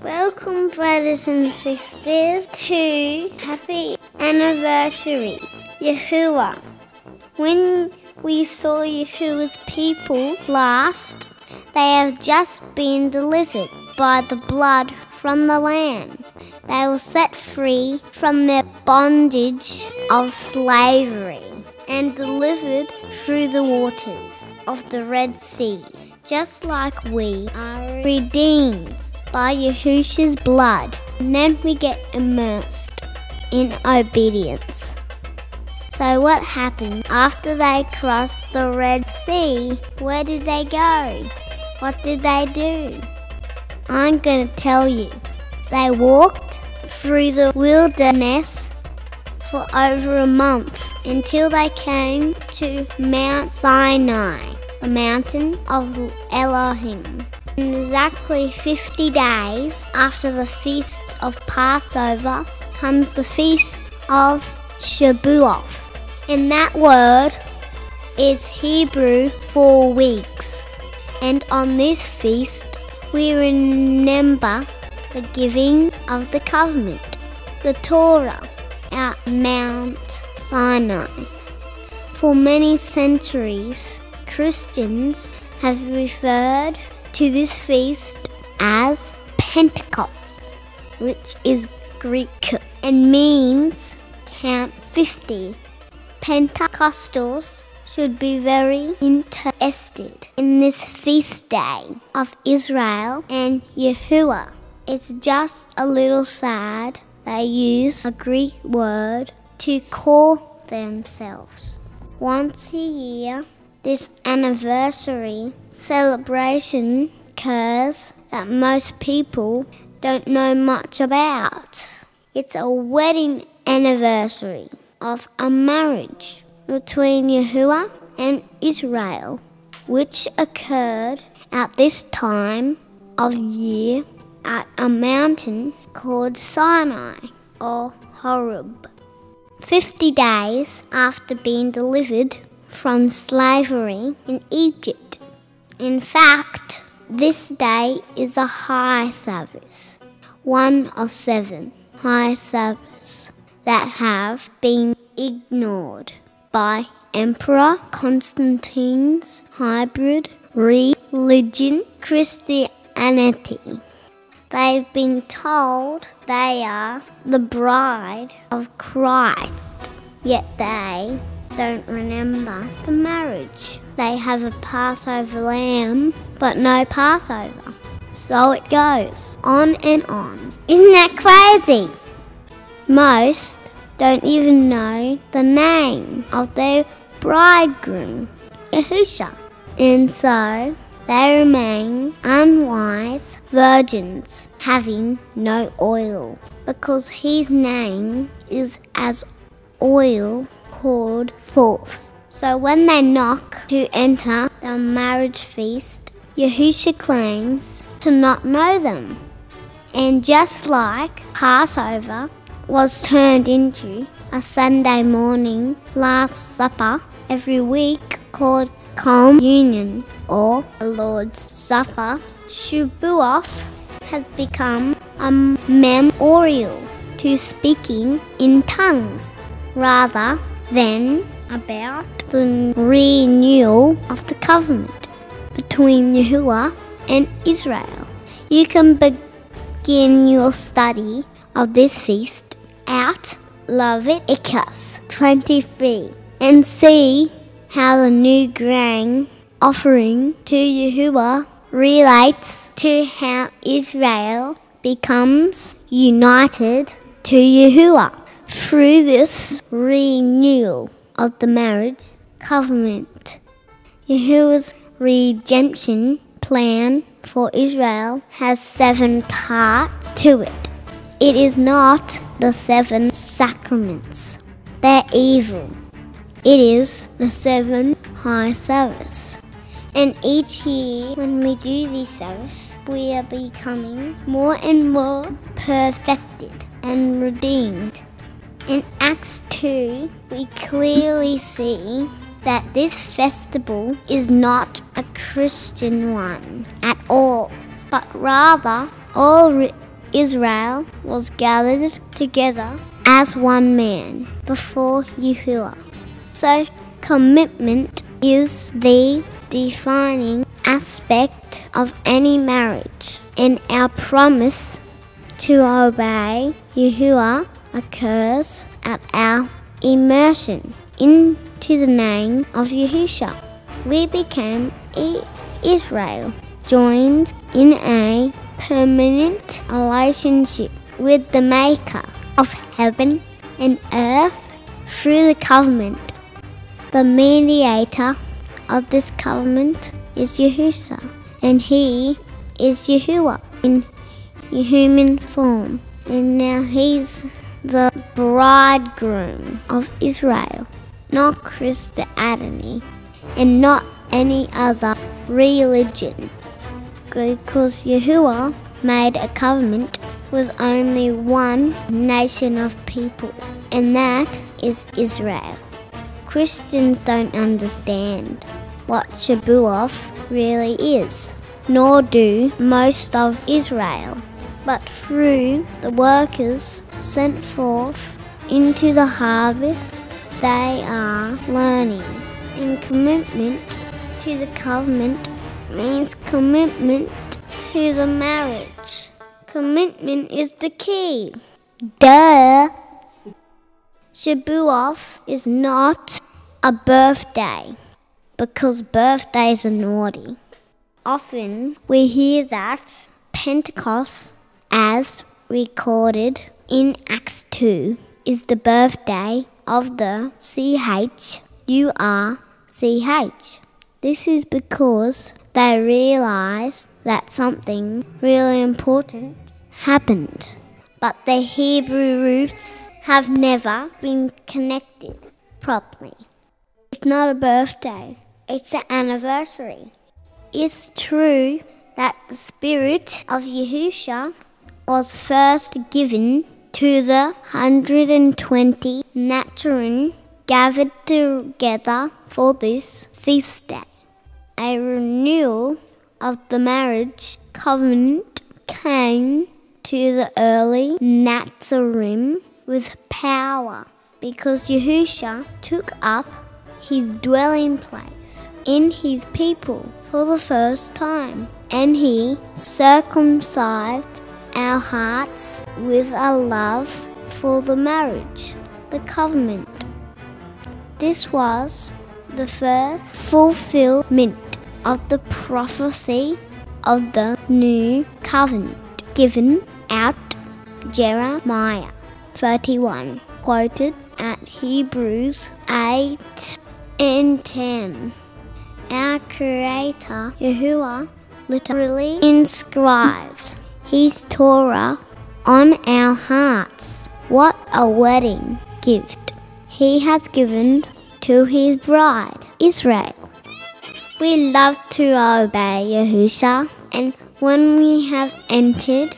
Welcome, brothers and sisters, to Happy Anniversary, Yahuah. When we saw Yahuah's people last, they have just been delivered by the blood from the Lamb. They were set free from their bondage of slavery and delivered through the waters of the Red Sea, just like we are redeemed by Yahusha's blood. And then we get immersed in obedience. So what happened after they crossed the Red Sea? Where did they go? What did they do? I'm going to tell you. They walked through the wilderness for over a month until they came to Mount Sinai, the mountain of Elohim. Exactly 50 days after the feast of Passover comes the feast of Shabuoth. And that word is Hebrew for weeks. And on this feast, we remember the giving of the covenant, the Torah, at Mount Sinai. For many centuries, Christians have referred to this feast as Pentecost, which is Greek and means count 50. Pentecostals should be very interested in this feast day of Israel and Yahuah. It's just a little sad they use a Greek word to call themselves. Once a year, this anniversary celebration occurs that most people don't know much about. It's a wedding anniversary of a marriage between Yahuah and Israel, which occurred at this time of year at a mountain called Sinai or Horeb. 50 days after being delivered from slavery in Egypt. In fact, this day is a high Sabbath, one of 7 high Sabbaths that have been ignored by Emperor Constantine's hybrid religion, Christianity. They've been told they are the bride of Christ, yet they don't remember the marriage. They have a Passover lamb, but no Passover. So it goes on and on. Isn't that crazy? Most don't even know the name of their bridegroom, Yahusha. And so they remain unwise virgins, having no oil, because his name is as oil poured forth. So when they knock to enter the marriage feast, Yahusha claims to not know them. And just like Passover was turned into a Sunday morning Last Supper every week called Communion or the Lord's Supper, Shabuoth has become a memorial to speaking in tongues rather than about the renewal of the covenant between Yahuah and Israel. You can begin your study of this feast at Leviticus 23 and see how the new grain offering to Yahuah relates to how Israel becomes united to Yahuah through this renewal of the marriage covenant. Yahuah's redemption plan for Israel has 7 parts to it. It is not the 7 sacraments. They're evil. It is the 7 high Sabbaths. And each year when we do these Sabbaths, we are becoming more and more perfected and redeemed. In Acts 2, we clearly see that this festival is not a Christian one at all, but rather all Israel was gathered together as one man before Yahuah. So commitment is the defining aspect of any marriage, and our promise to obey Yahuah occurs at our immersion into the name of Yahusha. We became Israel, joined in a permanent relationship with the Maker of heaven and earth through the covenant. The mediator of this covenant is Yahusha, and he is Yahuah in human form. And now he's the bridegroom of Israel, not Christianity and not any other religion, because Yahuah made a covenant with only one nation of people, and that is Israel. Christians don't understand what Shabuoth really is, nor do most of Israel. But through the workers sent forth into the harvest, they are learning. And commitment to the covenant means commitment to the marriage. Commitment is the key. Duh! Shabuoth is not a birthday, because birthdays are naughty. Often we hear that Pentecost, as recorded in Acts 2, is the birthday of the CHURCH. This is because they realized that something really important happened, but the Hebrew roots have never been connected properly. It's not a birthday, it's an anniversary. It's true that the spirit of Yahusha was first given to the 120 Nazarene gathered together for this feast day. A renewal of the marriage covenant came to the early Nazarene with power, because Yahusha took up his dwelling place in his people for the first time, and he circumcised our hearts with a love for the marriage, the covenant. This was the first fulfillment of the prophecy of the new covenant given out Jeremiah 31, quoted at Hebrews 8 and 10. Our Creator, Yahuah, literally inscribes His Torah on our hearts. What a wedding gift He has given to His bride, Israel. We love to obey Yahusha, and when we have entered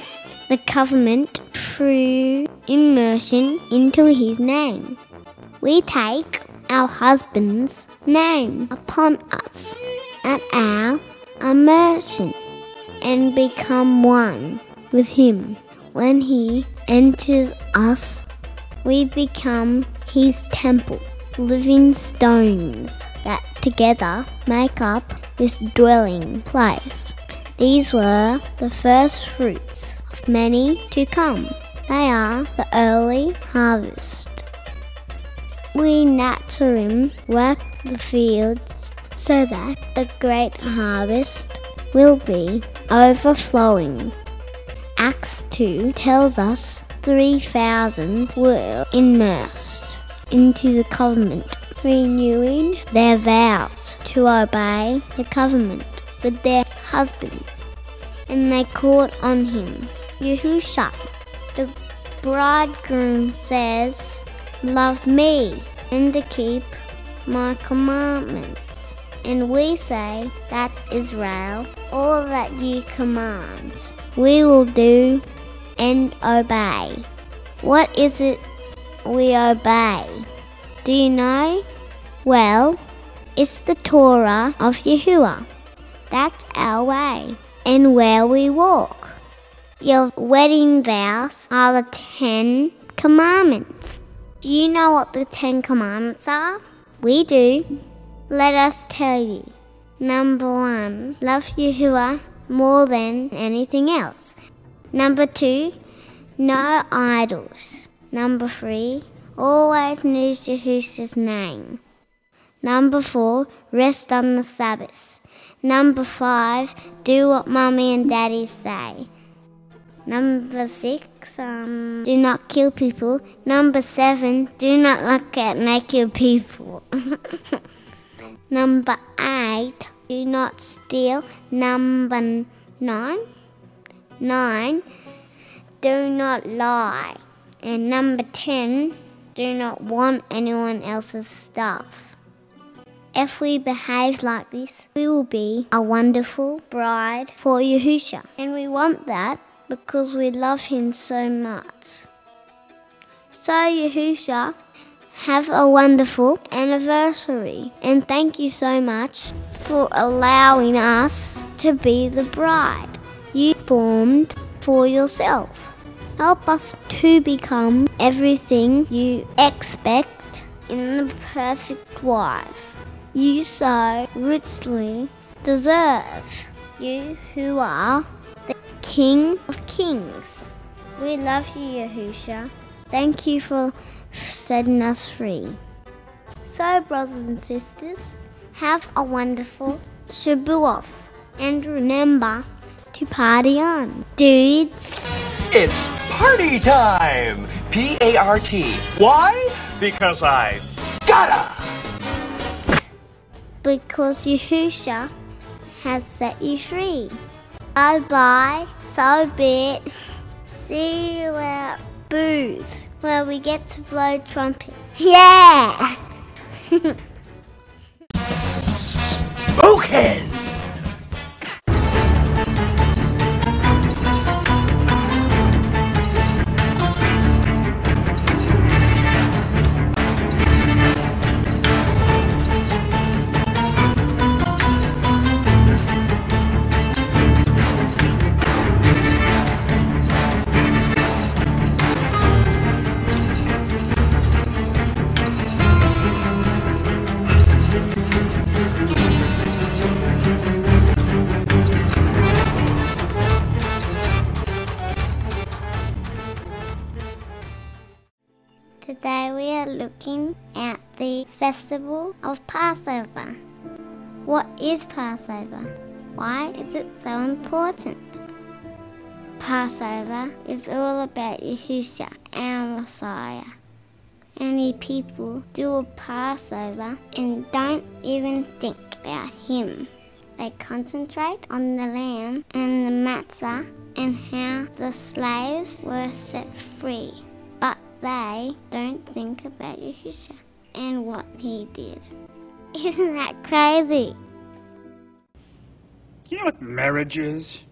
the covenant through immersion into His name, we take our husband's name upon us at our immersion and become one with Him. When He enters us, we become His temple, living stones that together make up this dwelling place. These were the first fruits of many to come. They are the early harvest. We Nazarene work the fields so that the great harvest will be overflowing. Acts 2 tells us 3,000 were immersed into the covenant, renewing their vows to obey the covenant with their husband, and they called on him, Yahusha. The bridegroom says, "Love me and to keep my commandments." And we say, "That's Israel, all that you command, we will do and obey." What is it we obey? Do you know? Well, it's the Torah of Yahuah. That's our way and where we walk. Your wedding vows are the 10 Commandments. Do you know what the 10 Commandments are? We do. Let us tell you. Number 1, love Yahuah more than anything else. Number 2, no idols. Number 3, always use Yahusha's name. Number 4, rest on the Sabbath. Number 5, do what Mummy and Daddy say. Number 6, do not kill people. Number 7, do not look at naked people. Number 8, do not steal. Number 9, do not lie. And number 10, do not want anyone else's stuff. If we behave like this, we will be a wonderful bride for Yahusha. And we want that because we love him so much. So Yahusha, have a wonderful anniversary. And thank you so much for allowing us to be the bride you formed for yourself. Help us to become everything you expect in the perfect wife you so richly deserve. You who are the King of Kings. We love you, Yahusha. Thank you for setting us free. So, brothers and sisters, have a wonderful Shabuoth. And remember to party on, dudes. It's party time! P-A-R-T. Why? Because I gotta! Because Yahusha has set you free. Bye-bye, so be it. See you at booth, where we get to blow trumpets. Yeah! Spoken! Today we are looking at the festival of Passover. What is Passover? Why is it so important? Passover is all about Yahusha, our Messiah. Many people do a Passover and don't even think about him. They concentrate on the lamb and the matzah and how the slaves were set free. But they don't think about Yahusha and what he did. Isn't that crazy? You know what marriage is?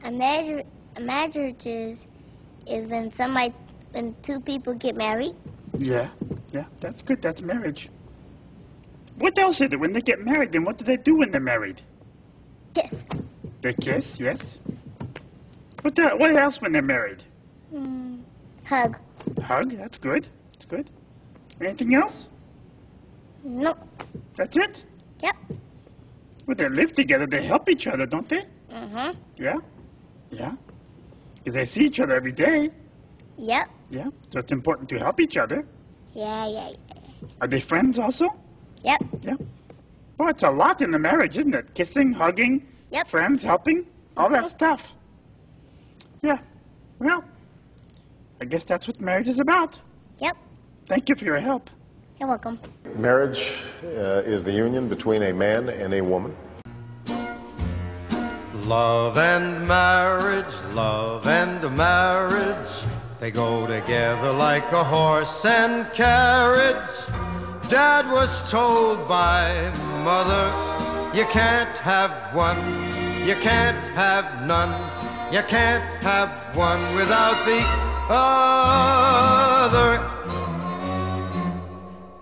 A marriage is when two people get married. Yeah, that's good. That's marriage. What else is it? When they get married, then what do they do when they're married? Kiss. They kiss, yes. What else when they're married? Hug. Hug, that's good. That's good. Anything else? Nope. That's it? Yep. Well, they live together. They help each other, don't they? Mm-hmm. Yeah? Yeah. Because they see each other every day. Yep. Yeah. So it's important to help each other. Yeah. Are they friends also? Yep. Yeah. Well, it's a lot in the marriage, isn't it? Kissing, hugging, Yep. friends, helping, all that stuff. Yeah. Well, I guess that's what marriage is about. Yep. Thank you for your help. You're welcome. Marriage is the union between a man and a woman. Love and marriage, they go together like a horse and carriage. Dad was told by Mother, you can't have one, you can't have none, you can't have one without the other.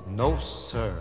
No, sir.